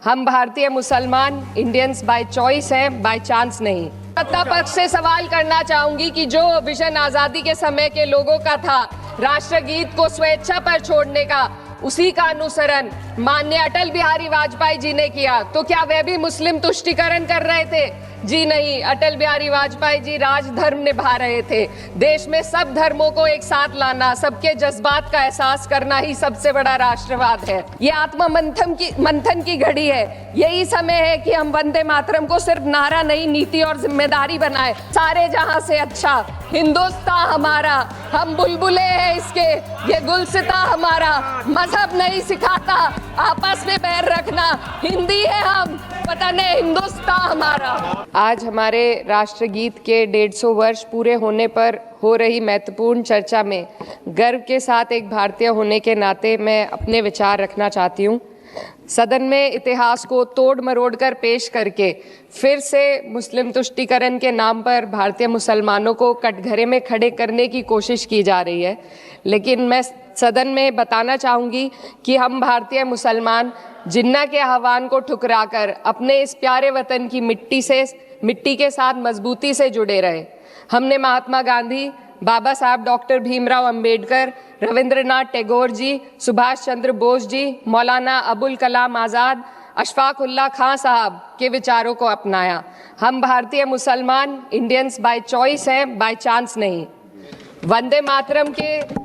हम भारतीय मुसलमान इंडियंस बाय चॉइस हैं, बाय चांस नहीं। सत्ता पक्ष से सवाल करना चाहूंगी कि जो विजन आजादी के समय के लोगों का था राष्ट्रगीत को स्वेच्छा पर छोड़ने का, उसी का अनुसरण माननीय अटल बिहारी वाजपेयी जी ने किया, तो क्या वह भी मुस्लिम तुष्टीकरण कर रहे थे? जी नहीं, अटल बिहारी वाजपेयी जी राजधर्म निभा रहे थे। देश में सब धर्मों को एक साथ लाना, सबके जज्बात का एहसास करना ही सबसे बड़ा राष्ट्रवाद है। ये आत्म मंथन की घड़ी है। यही समय है कि हम वंदे मातरम को सिर्फ नारा नहीं, नीति और जिम्मेदारी बनाए। सारे जहां से अच्छा हिंदुस्तान हमारा, हम बुलबुले हैं इसके, ये गुलसिता हमारा। मजहब नहीं सिखाता आपस में बैर रखना, हिंदी है हम, पता नहीं हिंदुस्तान हमारा। आज हमारे राष्ट्रगीत के 150 वर्ष पूरे होने पर हो रही महत्वपूर्ण चर्चा में गर्व के साथ एक भारतीय होने के नाते मैं अपने विचार रखना चाहती हूँ। सदन में इतिहास को तोड़ मरोड़ कर पेश करके फिर से मुस्लिम तुष्टीकरण के नाम पर भारतीय मुसलमानों को कटघरे में खड़े करने की कोशिश की जा रही है। लेकिन मैं सदन में बताना चाहूँगी कि हम भारतीय मुसलमान जिन्ना के आह्वान को ठुकराकर अपने इस प्यारे वतन की मिट्टी के साथ मजबूती से जुड़े रहे। हमने महात्मा गांधी, बाबा साहब डॉक्टर भीमराव अंबेडकर, रविंद्रनाथ टैगोर जी, सुभाष चंद्र बोस जी, मौलाना अबुल कलाम आज़ाद, अशफाक उल्लाह खां साहब के विचारों को अपनाया। हम भारतीय मुसलमान इंडियंस बाय चॉइस हैं, बाय चांस नहीं। वंदे मातरम के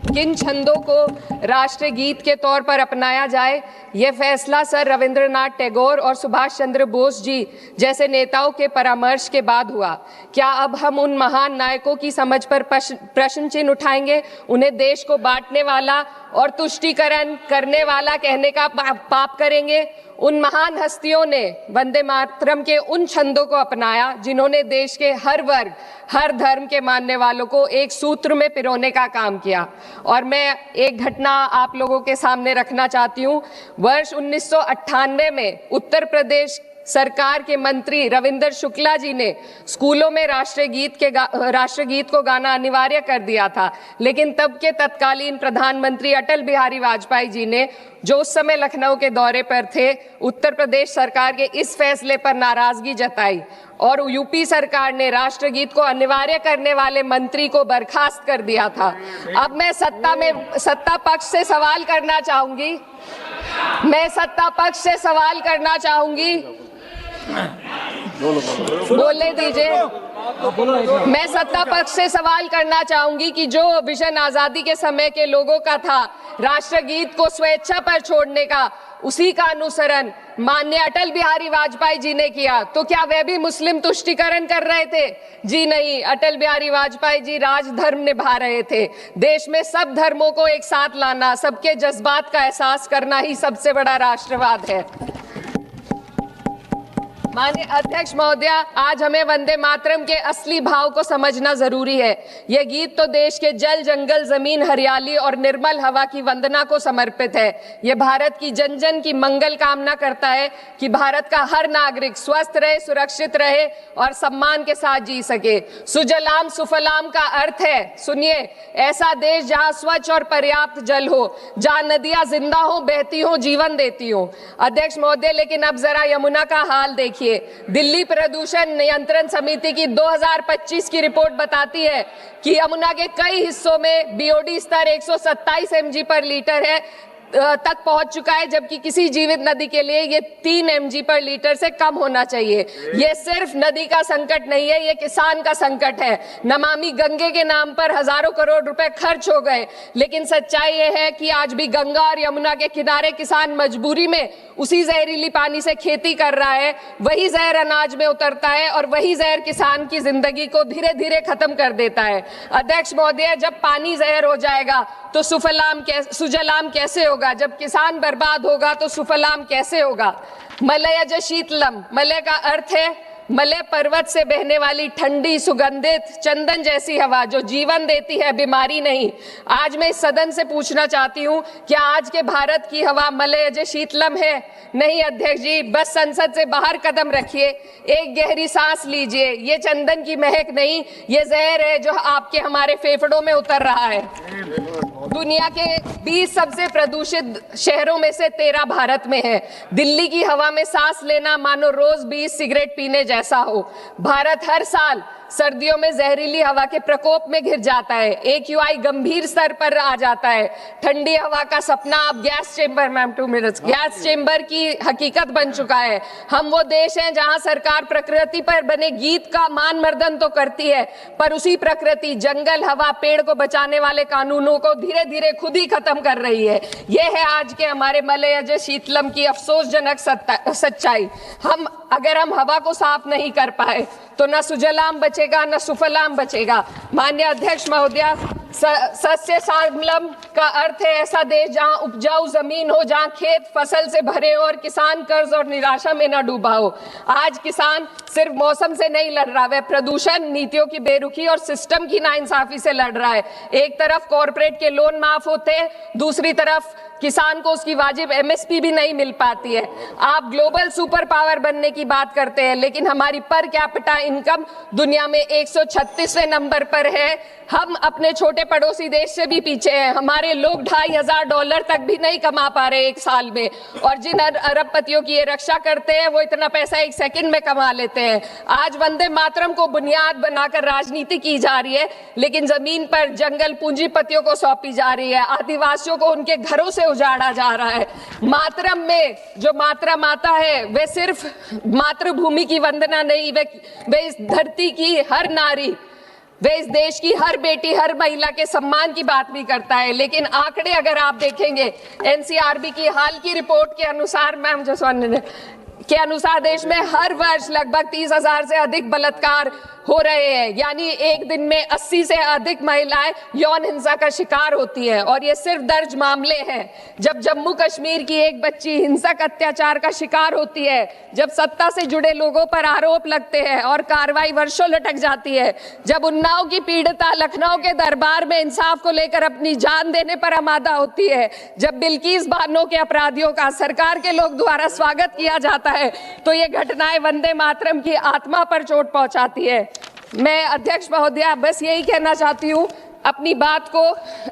किन छंदों को राष्ट्रगीत के तौर पर अपनाया जाए, यह फैसला सर रविंद्रनाथ टैगोर और सुभाष चंद्र बोस जी जैसे नेताओं के परामर्श के बाद हुआ। क्या अब हम उन महान नायकों की समझ पर प्रश्न चिन्ह उठाएंगे? उन्हें देश को बांटने वाला और तुष्टीकरण करने वाला कहने का पाप करेंगे? उन महान हस्तियों ने वंदे मातरम के उन छंदों को अपनाया जिन्होंने देश के हर वर्ग, हर धर्म के मानने वालों को एक सूत्र में पिरोने का काम किया। और मैं एक घटना आप लोगों के सामने रखना चाहती हूँ। वर्ष 1998 में उत्तर प्रदेश सरकार के मंत्री रविंदर शुक्ला जी ने स्कूलों में राष्ट्रगीत को गाना अनिवार्य कर दिया था। लेकिन तब के तत्कालीन प्रधानमंत्री अटल बिहारी वाजपेयी जी ने, जो उस समय लखनऊ के दौरे पर थे, उत्तर प्रदेश सरकार के इस फैसले पर नाराजगी जताई और यूपी सरकार ने राष्ट्रगीत को अनिवार्य करने वाले मंत्री को बर्खास्त कर दिया था। अब मैं सत्ता पक्ष से सवाल करना चाहूंगी। बोलने दीजिए। मैं सत्ता पक्ष से सवाल करना चाहूंगी कि जो विजन आजादी के समय के लोगों का था राष्ट्रगीत को स्वेच्छा पर छोड़ने का, उसी का अनुसरण माननीय अटल बिहारी वाजपेयी जी ने किया, तो क्या वह भी मुस्लिम तुष्टीकरण कर रहे थे? जी नहीं, अटल बिहारी वाजपेयी जी राजधर्म निभा रहे थे। देश में सब धर्मों को एक साथ लाना, सबके जज्बात का एहसास करना ही सबसे बड़ा राष्ट्रवाद है। माननीय अध्यक्ष महोदया, आज हमें वंदे मातरम के असली भाव को समझना जरूरी है। यह गीत तो देश के जल, जंगल, जमीन, हरियाली और निर्मल हवा की वंदना को समर्पित है। यह भारत की जन जन की मंगल कामना करता है कि भारत का हर नागरिक स्वस्थ रहे, सुरक्षित रहे और सम्मान के साथ जी सके। सुजलाम सुफलाम का अर्थ है, सुनिए, ऐसा देश जहां स्वच्छ और पर्याप्त जल हो, जहां नदियां जिंदा हो, बहती हो, जीवन देती हो। अध्यक्ष महोदय, लेकिन अब जरा यमुना का हाल देखिए। दिल्ली प्रदूषण नियंत्रण समिति की 2025 की रिपोर्ट बताती है कि यमुना के कई हिस्सों में बीओडी स्तर 127 mg पर लीटर है तक पहुंच चुका है, जबकि किसी जीवित नदी के लिए ये 3 mg पर लीटर से कम होना चाहिए। ये सिर्फ नदी का संकट नहीं है, ये किसान का संकट है। नमामि गंगे के नाम पर हजारों करोड़ रुपए खर्च हो गए, लेकिन सच्चाई ये है कि आज भी गंगा और यमुना के किनारे किसान मजबूरी में उसी जहरीली पानी से खेती कर रहा है। वही जहर अनाज में उतरता है और वही जहर किसान की जिंदगी को धीरे धीरे खत्म कर देता है। अध्यक्ष महोदय, जब पानी जहर हो जाएगा तो सुजलाम कैसे होगा? जब किसान बर्बाद होगा तो सुफलाम कैसे होगा? मलयज शीतलम, मलय का अर्थ है मलय पर्वत से बहने वाली ठंडी सुगंधित चंदन जैसी हवा जो जीवन देती है, बीमारी नहीं। आज मैं इस सदन से पूछना चाहती हूँ, क्या आज के भारत की हवा मलयज शीतलम है? नहीं अध्यक्ष जी, बस संसद से बाहर कदम रखिए, एक गहरी सांस लीजिए। ये चंदन की महक नहीं, ये जहर है जो आपके हमारे फेफड़ों में उतर रहा है। दुनिया के 20 सबसे प्रदूषित शहरों में से 13 भारत में है। दिल्ली की हवा में सांस लेना मानो रोज 20 सिगरेट पीने जैसा हो। भारत हर साल सर्दियों में जहरीली हवा के प्रकोप में घिर जाता है। AQI गंभीर स्तर पर आ जाता है। ठंडी हवा का सपना अब gas chamber, ma'am 2 minutes, gas chamber की हकीकत बन चुका है। हम वो देश हैं जहां सरकार प्रकृति पर बने गीत का मान मर्दन तो करती है, पर उसी प्रकृति, जंगल, हवा, पेड़ को बचाने वाले कानूनों को धीरे धीरे खुद ही खत्म कर रही है। ये है आज के हमारे मलयज शीतलम की अफसोसजनक सच्चाई। अगर हम हवा को साफ नहीं कर पाए तो न सुजलाम बचेगा न सुफलाम बचेगा। माननीय अध्यक्ष महोदया, सस्य श्यामलम का अर्थ है ऐसा देश जहां उपजाऊ जमीन हो, जहां खेत फसल से भरे हो और किसान कर्ज और निराशा में न डूबा हो। आज किसान सिर्फ मौसम से नहीं लड़ रहा, वह प्रदूषण, नीतियों की बेरुखी और सिस्टम की नाइंसाफी से लड़ रहा है। एक तरफ कॉर्पोरेट के लोन माफ होते हैं, दूसरी तरफ किसान को उसकी वाजिब MSP भी नहीं मिल पाती है। आप ग्लोबल सुपर पावर बनने की बात करते हैं, लेकिन हमारी पर कैपिटा इनकम दुनिया में 136वें नंबर पर है। हम अपने छोटे पड़ोसी देश से भी पीछे हैं। हमारे लोग $2,500 तक भी नहीं कमा पा रहे एक साल में, और जिन अरबपतियों की ये रक्षा करते हैं वो इतना पैसा 1 सेकंड में कमा लेते हैं। आज वंदे मातरम को बुनियाद बनाकर राजनीति की जा रही है, लेकिन जमीन पर जंगल पूंजीपतियों को सौंपी जा रही है। आदिवासियों को उनके घरों से उजाड़ा जा रहा है। मातरम में जो मात्रा माता है वे सिर्फ मातृभूमि की वंदना नहीं, वे इस धरती की हर नारी, वे इस देश की हर बेटी, हर महिला के सम्मान की बात भी करता है। लेकिन आंकड़े अगर आप देखेंगे, NCRB की हाल की रिपोर्ट के अनुसार, मैम जसवंत के अनुसार देश में हर वर्ष लगभग 30,000 से अधिक बलात्कार हो रहे हैं। यानी एक दिन में 80 से अधिक महिलाएं यौन हिंसा का शिकार होती हैं, और ये सिर्फ दर्ज मामले हैं। जब जम्मू कश्मीर की एक बच्ची हिंसक अत्याचार का शिकार होती है, जब सत्ता से जुड़े लोगों पर आरोप लगते हैं और कार्रवाई वर्षों लटक जाती है, जब उन्नाव की पीड़िता लखनऊ के दरबार में इंसाफ को लेकर अपनी जान देने पर आमादा होती है, जब बिल्किस बानो के अपराधियों का सरकार के लोग द्वारा स्वागत किया जाता है, तो ये घटनाएं वंदे मातरम की आत्मा पर चोट पहुंचाती है। मैं अध्यक्ष महोदया बस यही कहना चाहती हूँ अपनी बात को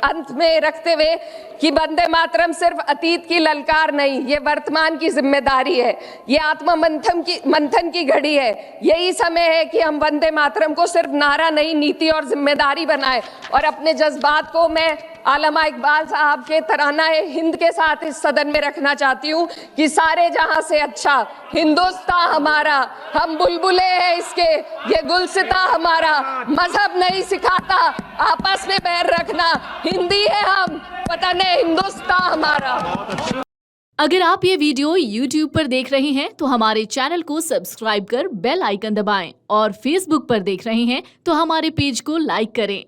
अंत में रखते हुए कि वंदे मातरम सिर्फ अतीत की ललकार नहीं, ये वर्तमान की जिम्मेदारी है। ये आत्म मंथन की घड़ी है। यही समय है कि हम वंदे मातरम को सिर्फ नारा नहीं, नीति और जिम्मेदारी बनाए। और अपने जज्बात को मैं आलमा इकबाल साहब के तराना हिंद के साथ इस सदन में रखना चाहती हूँ कि सारे जहां से अच्छा हिंदुस्तान हमारा, हम बुलबुले हैं इसके, ये गुलसिता हमारा, मजहब नहीं सिखाता आपस में बैर रखना, हिंदी है हम, पता नहीं हिंदुस्तान हमारा। अगर आप ये वीडियो YouTube पर देख रहे हैं तो हमारे चैनल को सब्सक्राइब कर बेल आइकन दबाएं, और Facebook पर देख रहे हैं तो हमारे पेज को लाइक करें।